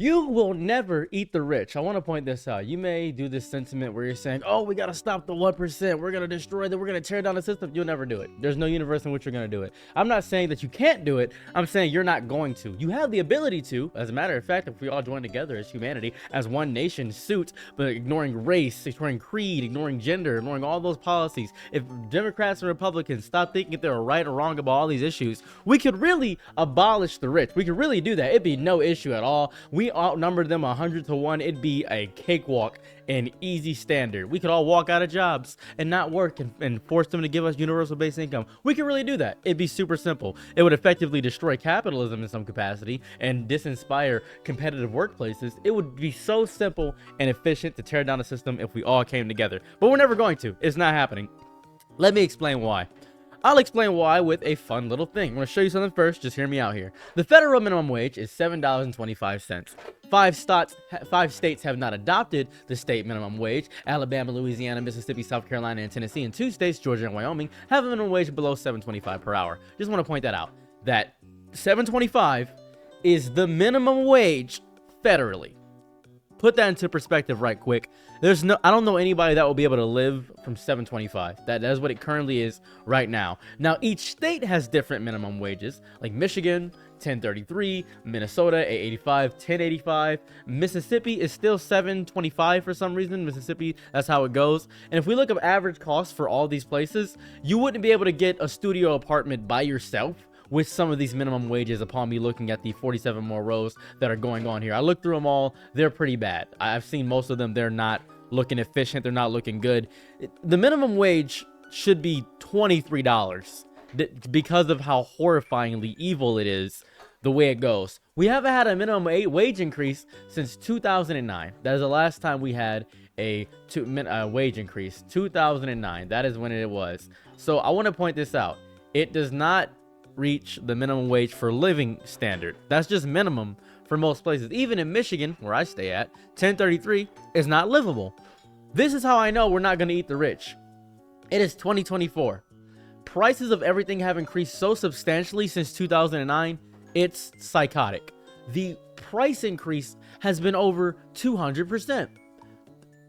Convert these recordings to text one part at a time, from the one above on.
You will never eat the rich. I want to point this out. You may do this sentiment where you're saying, oh, we got to stop the 1%. We're going to destroy we're going to tear down the system. You'll never do it. There's no universe in which you're going to do it. I'm not saying that you can't do it. I'm saying you're not going to. You have the ability to. As a matter of fact, if we all join together as humanity, as one nation suit, but ignoring race, ignoring creed, ignoring gender, ignoring all those policies, if Democrats and Republicans stop thinking if they're right or wrong about all these issues, we could really abolish the rich. We could really do that. It'd be no issue at all. We outnumbered them 100 to 1. It'd be a cakewalk and easy standard. We could all walk out of jobs and not work and force them to give us universal basic income. We could really do that. It'd be super simple. It would effectively destroy capitalism in some capacity and disinspire competitive workplaces. It would be so simple and efficient to tear down the system if we all came together. But we're never going to. It's not happening. Let me explain why. I'll explain why with a fun little thing. I'm going to show you something first. Just hear me out here. The federal minimum wage is $7.25. Five states have not adopted the state minimum wage. Alabama, Louisiana, Mississippi, South Carolina, and Tennessee. And 2 states, Georgia and Wyoming, have a minimum wage below $7.25 per hour. Just want to point that out. That $7.25 is the minimum wage federally. Put that into perspective right quick. I don't know anybody that will be able to live from $7.25. That is what it currently is right now. Now, each state has different minimum wages, like Michigan, $10.33, Minnesota, $8.85, $10.85. Mississippi is still $7.25 for some reason. Mississippi, that's how it goes. And if we look up average costs for all these places, you wouldn't be able to get a studio apartment by yourself with some of these minimum wages upon me looking at the 47 more rows that are going on here. I looked through them all. They're pretty bad. I've seen most of them. They're not looking efficient. They're not looking good. The minimum wage should be $23 because of how horrifyingly evil it is the way it goes. We haven't had a minimum wage increase since 2009. That is the last time we had a wage increase. 2009. That is when it was. So I want to point this out. It does not reach the minimum wage for living standard. That's just minimum for most places. Even in Michigan, where I stay at, $10.33 is not livable. This is how I know we're not going to eat the rich. It is 2024. Prices of everything have increased so substantially since 2009, it's psychotic. The price increase has been over 200%.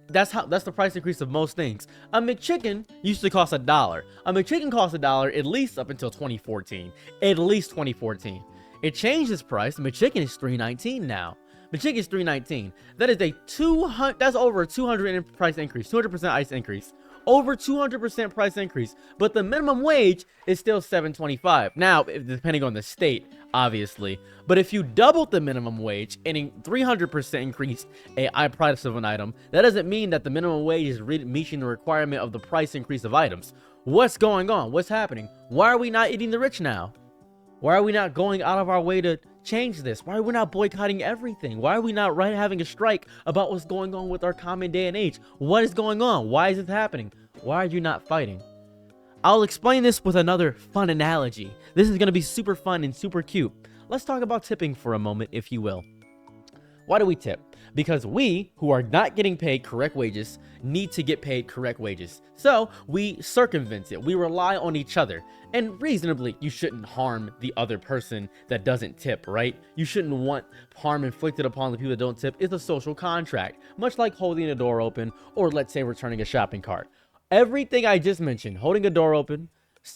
That's the price increase of most things. A McChicken used to cost $1. A McChicken cost $1 at least up until 2014. At least 2014. It changed its price. McChicken is $3.19 now. McChicken is $3.19. That is that's over a 200% price increase. 200% ice increase. Over 200% price increase, but the minimum wage is still $7.25. Now, depending on the state, obviously, but if you doubled the minimum wage and 300% increased a price of an item, that doesn't mean that the minimum wage is meeting the requirement of the price increase of items. What's going on? What's happening? Why are we not eating the rich now? Why are we not going out of our way to change this? Why are we not boycotting everything? Why are we not having a strike about what's going on with our common day and age? What is going on? Why is it happening? Why are you not fighting? I'll explain this with another fun analogy. This is going to be super fun and super cute. Let's talk about tipping for a moment, if you will. Why do we tip? Because we, who are not getting paid correct wages, need to get paid correct wages. So we circumvent it. We rely on each other. And reasonably, you shouldn't harm the other person that doesn't tip, right? You shouldn't want harm inflicted upon the people that don't tip. It's a social contract, much like holding a door open or, let's say, returning a shopping cart. Everything I just mentioned, holding a door open,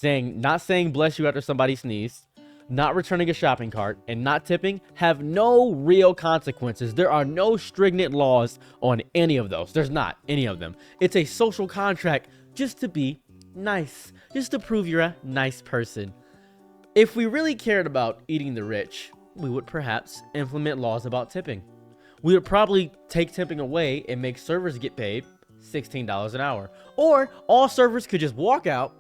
not saying bless you after somebody sneezed, not returning a shopping cart, and not tipping have no real consequences. There are no stringent laws on any of those. There's not any of them. It's a social contract just to be nice, just to prove you're a nice person. If we really cared about eating the rich, we would perhaps implement laws about tipping. We would probably take tipping away and make servers get paid $16 an hour. Or all servers could just walk out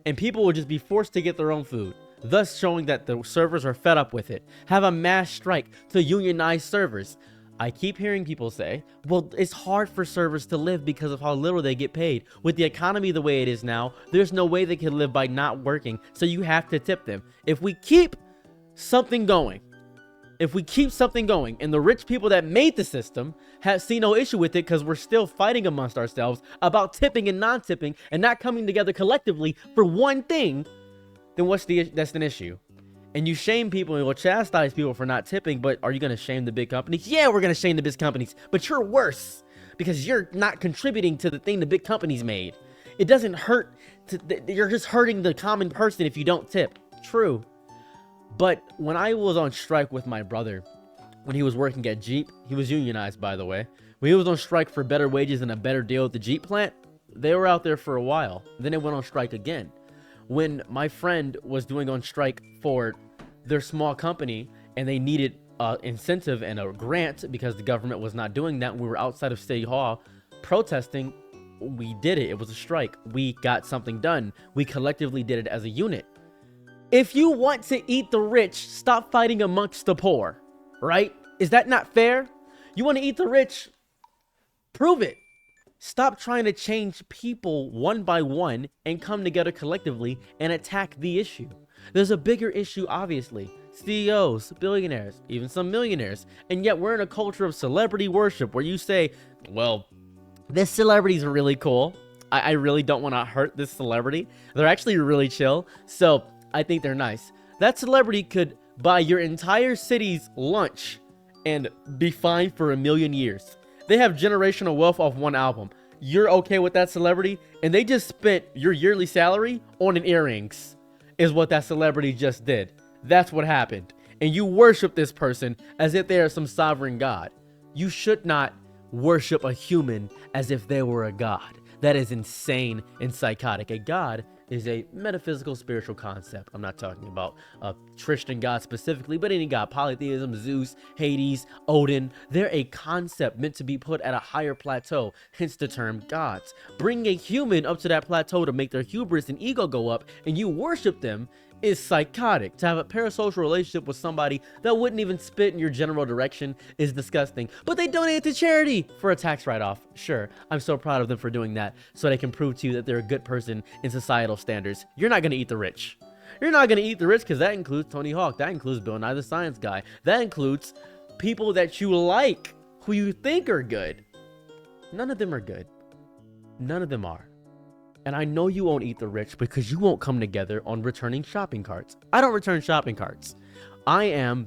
and people would just be forced to get their own food, thus showing that the servers are fed up with it. Have a mass strike to unionize servers. I keep hearing people say, well, it's hard for servers to live because of how little they get paid. With the economy the way it is now, there's no way they can live by not working, so you have to tip them. If we keep something going, and the rich people that made the system have seen no issue with it because we're still fighting amongst ourselves about tipping and non-tipping and not coming together collectively for one thing, then that's an issue. And you shame people and will chastise people for not tipping, but are you going to shame the big companies? Yeah, we're going to shame the big companies, but you're worse because you're not contributing to the thing the big companies made. It doesn't hurt. You're just hurting the common person if you don't tip. True. But when I was on strike with my brother, when he was working at Jeep, he was unionized, by the way. When he was on strike for better wages and a better deal at the Jeep plant, they were out there for a while. Then they went on strike again. When my friend was doing on strike for their small company and they needed incentive and a grant because the government was not doing that, we were outside of City Hall protesting. We did it. It was a strike. We got something done. We collectively did it as a unit. If you want to eat the rich, stop fighting amongst the poor, right? Is that not fair? You want to eat the rich? Prove it. Stop trying to change people one by one and come together collectively and attack the issue. There's a bigger issue, obviously. CEOs, billionaires, even some millionaires. And yet we're in a culture of celebrity worship where you say, well, this celebrity's really cool. I really don't want to hurt this celebrity. They're actually really chill. So I think they're nice. That celebrity could buy your entire city's lunch and be fine for 1 million years. They have generational wealth off one album. You're okay with that celebrity, and they just spent your yearly salary on an earrings, is what that celebrity just did. That's what happened. And you worship this person as if they are some sovereign god. You should not worship a human as if they were a god. That is insane and psychotic. A god is a metaphysical spiritual concept. I'm not talking about a Christian god specifically, but any god. Polytheism, Zeus, Hades, Odin. They're a concept meant to be put at a higher plateau, hence the term gods. Bring a human up to that plateau to make their hubris and ego go up, and you worship them is psychotic. To have a parasocial relationship with somebody that wouldn't even spit in your general direction is disgusting. But they donate to charity for a tax write-off. Sure, I'm so proud of them for doing that so they can prove to you that they're a good person in societal standards. You're not going to eat the rich. You're not going to eat the rich because that includes Tony Hawk. That includes Bill Nye the Science Guy. That includes people that you like, who you think are good. None of them are good. None of them are. And I know you won't eat the rich because you won't come together on returning shopping carts. I don't return shopping carts. I am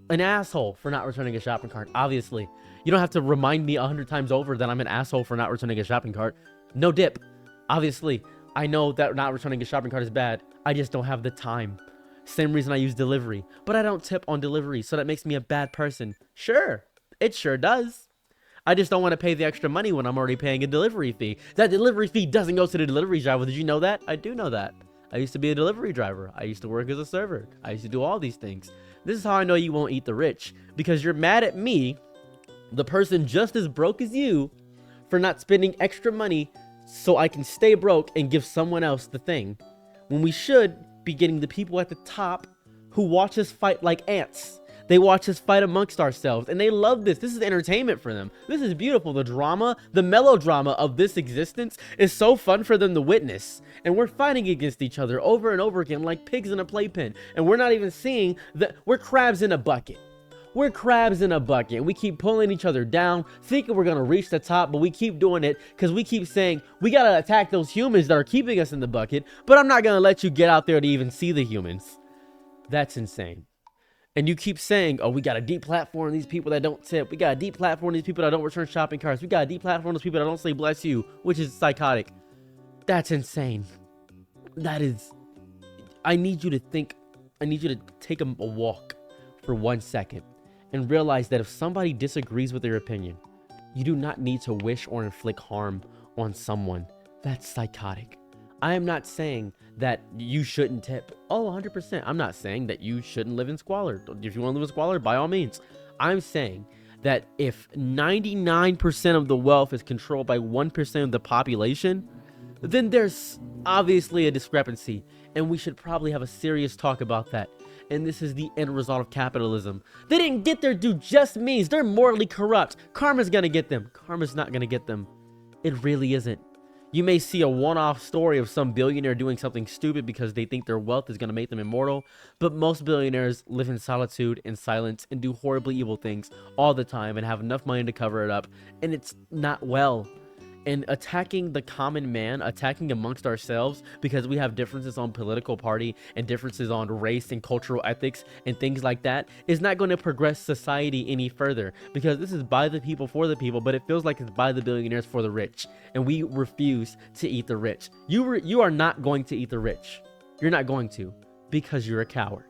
an asshole for not returning a shopping cart, obviously. You don't have to remind me 100 times over that I'm an asshole for not returning a shopping cart. No dip. Obviously, I know that not returning a shopping cart is bad. I just don't have the time. Same reason I use delivery. But I don't tip on delivery, so that makes me a bad person. Sure, it sure does. I just don't want to pay the extra money when I'm already paying a delivery fee. That delivery fee doesn't go to the delivery driver. Did you know that? I do know that. I used to be a delivery driver. I used to work as a server. I used to do all these things. This is how I know you won't eat the rich. Because you're mad at me, the person just as broke as you, for not spending extra money so I can stay broke and give someone else the thing. When we should be getting the people at the top who watch us fight like ants. They watch us fight amongst ourselves, and they love this. This is entertainment for them. This is beautiful. The drama, the melodrama of this existence is so fun for them to witness. And we're fighting against each other over and over again like pigs in a playpen. And we're not even seeing that we're crabs in a bucket. We're crabs in a bucket. We keep pulling each other down, thinking we're going to reach the top, but we keep doing it because we keep saying, we got to attack those humans that are keeping us in the bucket, but I'm not going to let you get out there to even see the humans. That's insane. And you keep saying, oh, we got to deplatform these people that don't tip. We got to deplatform these people that don't return shopping carts. We got to deplatform those people that don't say bless you, which is psychotic. That's insane. That is... I need you to think... I need you to take a walk for 1 second and realize that if somebody disagrees with your opinion, you do not need to wish or inflict harm on someone. That's psychotic. I am not saying that you shouldn't tip. Oh, 100%. I'm not saying that you shouldn't live in squalor. If you want to live in squalor, by all means. I'm saying that if 99% of the wealth is controlled by 1% of the population, then there's obviously a discrepancy, and we should probably have a serious talk about that. And this is the end result of capitalism. They didn't get their due just means they're morally corrupt. Karma's gonna get them. Karma's not gonna get them. It really isn't. You may see a one-off story of some billionaire doing something stupid because they think their wealth is going to make them immortal, but most billionaires live in solitude and silence and do horribly evil things all the time and have enough money to cover it up, and it's not well. And attacking the common man, attacking amongst ourselves because we have differences on political party and differences on race and cultural ethics and things like that is not going to progress society any further, because this is by the people for the people, but it feels like it's by the billionaires for the rich, and we refuse to eat the rich. You are not going to eat the rich. You're not going to, because you're a coward.